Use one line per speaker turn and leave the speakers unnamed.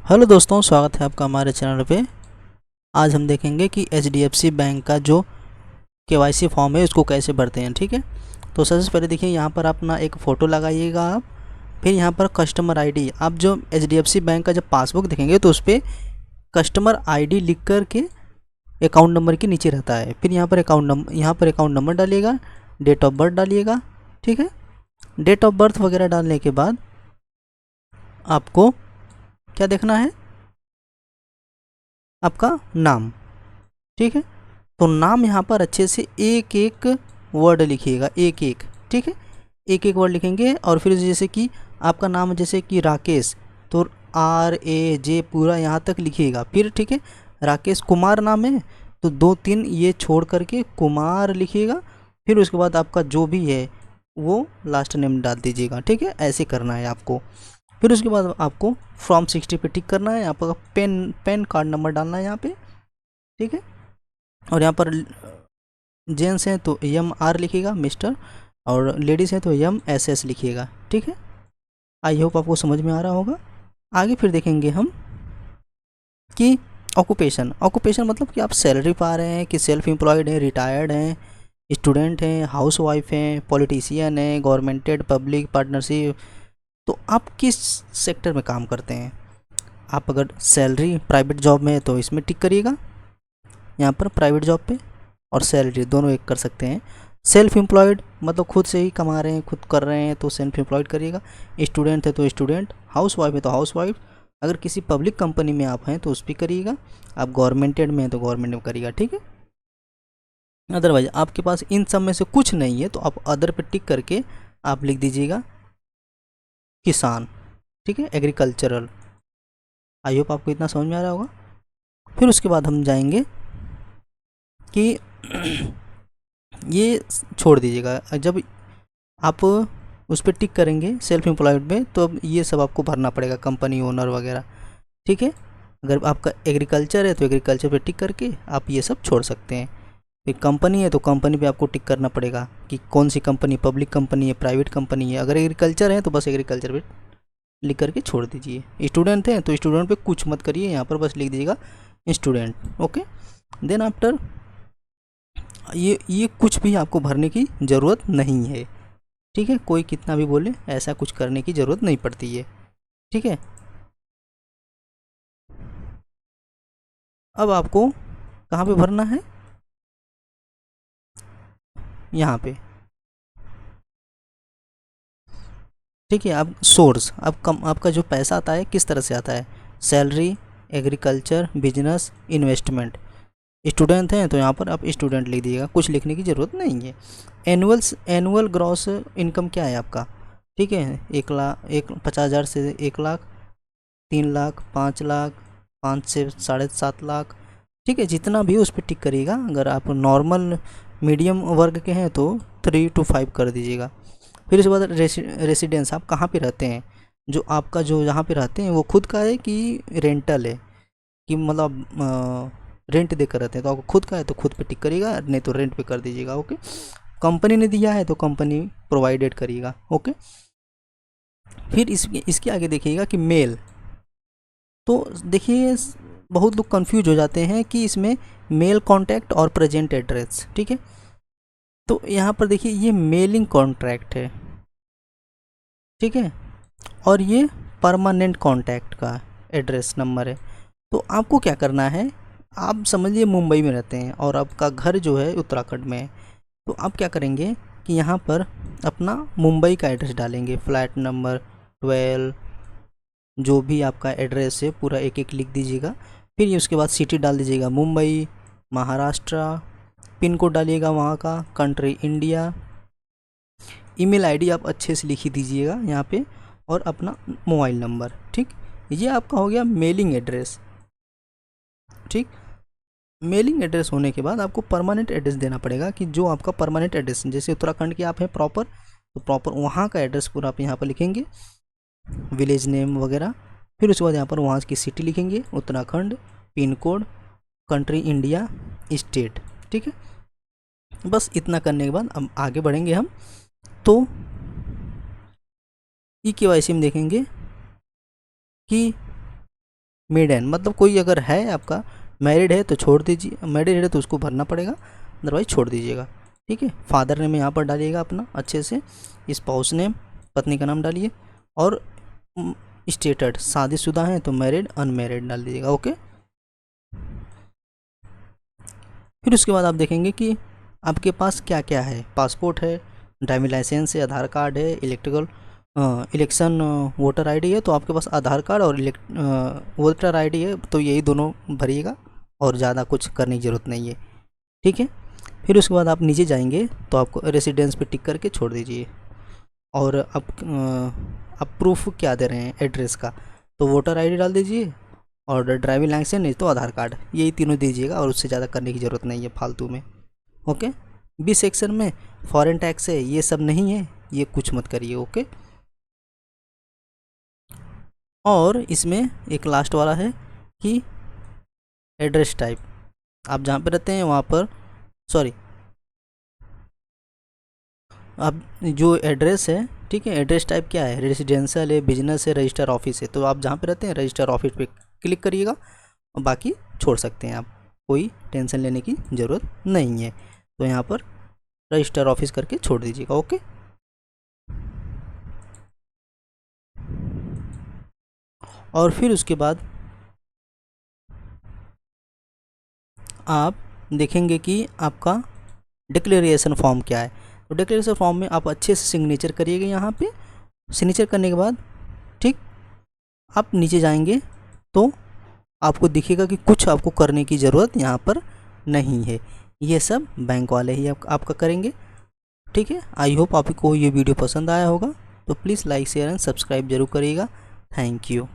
Hello दोस्तों, स्वागत है आपका हमारे चैनल पे। आज हम देखेंगे कि एचडीएफसी बैंक का जो केवाईसी फॉर्म है उसको कैसे भरते हैं। ठीक है, तो सबसे पहले देखिए यहाँ पर अपना एक फ़ोटो लगाइएगा आप। फिर यहाँ पर कस्टमर आईडी, आप जो एचडीएफसी बैंक का जब पासबुक देखेंगे तो उस पर कस्टमर आईडी लिख कर के अकाउंट नंबर के नीचे रहता है। फिर यहाँ पर अकाउंट नंबर डालिएगा, डेट ऑफ बर्थ डालिएगा। ठीक है, डेट ऑफ बर्थ वगैरह डालने के बाद आपको क्या देखना है, आपका नाम। ठीक है, तो नाम यहाँ पर अच्छे से एक एक वर्ड लिखिएगा, एक एक। ठीक है, एक एक वर्ड लिखेंगे। और फिर जैसे कि आपका नाम जैसे कि राकेश, तो RAJ पूरा यहाँ तक लिखिएगा। फिर ठीक है, राकेश कुमार नाम है तो 2-3 ये छोड़ करके कुमार लिखिएगा। फिर उसके बाद आपका जो भी है वो लास्ट नेम डाल दीजिएगा। ठीक है, ऐसे करना है आपको। फिर उसके बाद आपको फॉर्म 60 पे टिक करना है। आपका पैन कार्ड नंबर डालना है यहाँ पे। ठीक है, और यहाँ पर जेंट्स हैं तो MR लिखिएगा, मिस्टर, और लेडीज़ हैं तो MS लिखिएगा। ठीक है, आई होप आपको समझ में आ रहा होगा। आगे फिर देखेंगे हम कि ऑक्यूपेशन मतलब कि आप सैलरी पा रहे हैं कि सेल्फ एम्प्लॉयड हैं, रिटायर्ड हैं, स्टूडेंट हैं, हाउस वाइफ हैं, पॉलिटिशियन हैं, गवर्नमेंटेड, पब्लिक, पार्टनरशिप। तो आप किस सेक्टर में काम करते हैं। आप अगर सैलरी प्राइवेट जॉब में है तो इसमें टिक करिएगा, यहाँ पर प्राइवेट जॉब पे, और सैलरी दोनों एक कर सकते हैं। सेल्फ एम्प्लॉयड मतलब खुद से ही कमा रहे हैं, खुद कर रहे हैं तो सेल्फ एम्प्लॉयड करिएगा। स्टूडेंट है तो स्टूडेंट, हाउस वाइफ है तो हाउस वाइफ। अगर किसी पब्लिक कंपनी में आप हैं तो उस पर करिएगा। आप गवर्नमेंटेड में हैं तो गवर्नमेंट में करिएगा। ठीक है, अदरवाइज आपके पास इन सब में से कुछ नहीं है तो आप अदर पे टिक करके आप लिख दीजिएगा किसान। ठीक है, एग्रीकल्चरल। आई होप आपको इतना समझ में आ रहा होगा। फिर उसके बाद हम जाएंगे कि ये छोड़ दीजिएगा। जब आप उस पर टिक करेंगे सेल्फ एम्प्लॉयड में तो अब ये सब आपको भरना पड़ेगा, कंपनी ओनर वगैरह। ठीक है, अगर आपका एग्रीकल्चर है तो एग्रीकल्चर पे टिक करके आप ये सब छोड़ सकते हैं। फिर कंपनी है तो कंपनी पे आपको टिक करना पड़ेगा कि कौन सी कंपनी, पब्लिक कंपनी है, प्राइवेट कंपनी है। अगर एग्रीकल्चर है तो बस एग्रीकल्चर पे लिख करके छोड़ दीजिए। स्टूडेंट है तो स्टूडेंट पे कुछ मत करिए, यहाँ पर बस लिख दीजिएगा स्टूडेंट। ओके, देन आफ्टर ये कुछ भी आपको भरने की ज़रूरत नहीं है। ठीक है, कोई कितना भी बोले ऐसा कुछ करने की ज़रूरत नहीं पड़ती है। ठीक है, अब आपको कहाँ पे भरना है, यहाँ पे। ठीक है, अब सोर्स, अब आपका जो पैसा आता है किस तरह से आता है, salary, agriculture, business, investment. Student हैं तो यहाँ पर आप स्टूडेंट लिख दीजिएगा, कुछ लिखने की ज़रूरत नहीं है। एनुअल ग्रॉस इनकम क्या है आपका। ठीक है, 1 लाख, 50,000 से 1 लाख, 3 लाख, 5 लाख, 5 से 7.5 लाख। ठीक है, जितना भी उस पर टिक करिएगा। अगर आप नॉर्मल मीडियम वर्ग के हैं तो 3 to 5 कर दीजिएगा। फिर उसके बाद रेसिडेंस, आप कहाँ पे रहते हैं, जो आपका जो जहाँ पे रहते हैं वो खुद का है कि रेंटल है, कि मतलब रेंट देकर रहते हैं। तो आपको खुद का है तो खुद पे टिक करिएगा, नहीं तो रेंट पे कर दीजिएगा। ओके, कंपनी ने दिया है तो कंपनी प्रोवाइडेड करिएगा। ओके, फिर इसके आगे देखिएगा कि मेल। तो देखिए बहुत लोग कंफ्यूज हो जाते हैं कि इसमें मेल कॉन्टैक्ट और प्रेजेंट एड्रेस। ठीक है, तो यहाँ पर देखिए ये मेलिंग कॉन्ट्रैक्ट है। ठीक है, और ये परमानेंट कॉन्टैक्ट का एड्रेस नंबर है। तो आपको क्या करना है, आप समझिए मुंबई में रहते हैं और आपका घर जो है उत्तराखंड में है। तो आप क्या करेंगे कि यहाँ पर अपना मुंबई का एड्रेस डालेंगे, फ्लैट नंबर 12, जो भी आपका एड्रेस है पूरा एक एक लिख दीजिएगा। फिर ये उसके बाद सिटी डाल दीजिएगा, मुंबई, महाराष्ट्र। पिन कोड डालिएगा वहाँ का, कंट्री इंडिया। ईमेल आईडी आप अच्छे से लिख ही दीजिएगा यहाँ पे, और अपना मोबाइल नंबर। ठीक, ये आपका हो गया मेलिंग एड्रेस। ठीक, मेलिंग एड्रेस होने के बाद आपको परमानेंट एड्रेस देना पड़ेगा, कि जो आपका परमानेंट एड्रेस, जैसे उत्तराखंड के आप हैं प्रॉपर, तो प्रॉपर वहाँ का एड्रेस पूरा आप यहाँ पर लिखेंगे, विलेज नेम वगैरह। फिर उसके बाद यहाँ पर वहाँ की सिटी लिखेंगे, Uttarakhand, pin code, country India, state. ठीक है, बस इतना करने के बाद अब आगे बढ़ेंगे हम। तो ई KYC में देखेंगे कि मेडन मतलब कोई अगर है आपका मैरिड है तो छोड़ दीजिए, मैरिड है तो उसको भरना पड़ेगा, अदरवाइज छोड़ दीजिएगा। ठीक है, फादर नेम यहाँ पर डालिएगा अपना अच्छे से, स्पाउस नेम पत्नी का नाम डालिए, और स्टेटड शादीशुदा है तो मैरिड अनमैरिड डाल दीजिएगा। ओके, फिर उसके बाद आप देखेंगे कि आपके पास क्या क्या है, पासपोर्ट है, ड्राइविंग लाइसेंस है, आधार कार्ड है, इलेक्शन वोटर आईडी है, तो आपके पास आधार कार्ड और वोटर आईडी है, तो यही दोनों भरिएगा और ज़्यादा कुछ करने की ज़रूरत नहीं है। ठीक है, फिर उसके बाद आप नीचे जाएंगे तो आपको रेसिडेंस पे टिक करके छोड़ दीजिए, और आप प्रूफ क्या दे रहे हैं एड्रेस का, तो वोटर आईडी डाल दीजिए, और ड्राइविंग लाइसेंस नहीं तो आधार कार्ड, यही तीनों दीजिएगा, और उससे ज़्यादा करने की ज़रूरत नहीं है फालतू में। ओके, बी सेक्शन में फॉरेन टैक्स है, ये सब नहीं है, ये कुछ मत करिए। ओके, और इसमें एक लास्ट वाला है कि एड्रेस टाइप, आप जहाँ पे रहते हैं वहाँ पर, सॉरी, आप जो एड्रेस है, ठीक है, एड्रेस टाइप क्या है, रेजिडेंशियल है, बिजनेस है, रजिस्टर ऑफिस है, तो आप जहाँ पे रहते हैं रजिस्टर ऑफिस पे क्लिक करिएगा, और बाकी छोड़ सकते हैं आप, कोई टेंशन लेने की ज़रूरत नहीं है। तो यहाँ पर रजिस्टर ऑफिस करके छोड़ दीजिएगा। ओके, और फिर उसके बाद आप देखेंगे कि आपका डिक्लेरेशन फॉर्म क्या है, तो डिक्लेरेशन फॉर्म में आप अच्छे से सिग्नेचर करिएगा। यहाँ पे सिग्नेचर करने के बाद ठीक, आप नीचे जाएंगे तो आपको दिखेगा कि कुछ आपको करने की ज़रूरत यहाँ पर नहीं है, ये सब बैंक वाले ही आपका करेंगे। ठीक है, आई होप आपको ये वीडियो पसंद आया होगा, तो please like share and subscribe जरूर करिएगा। Thank you.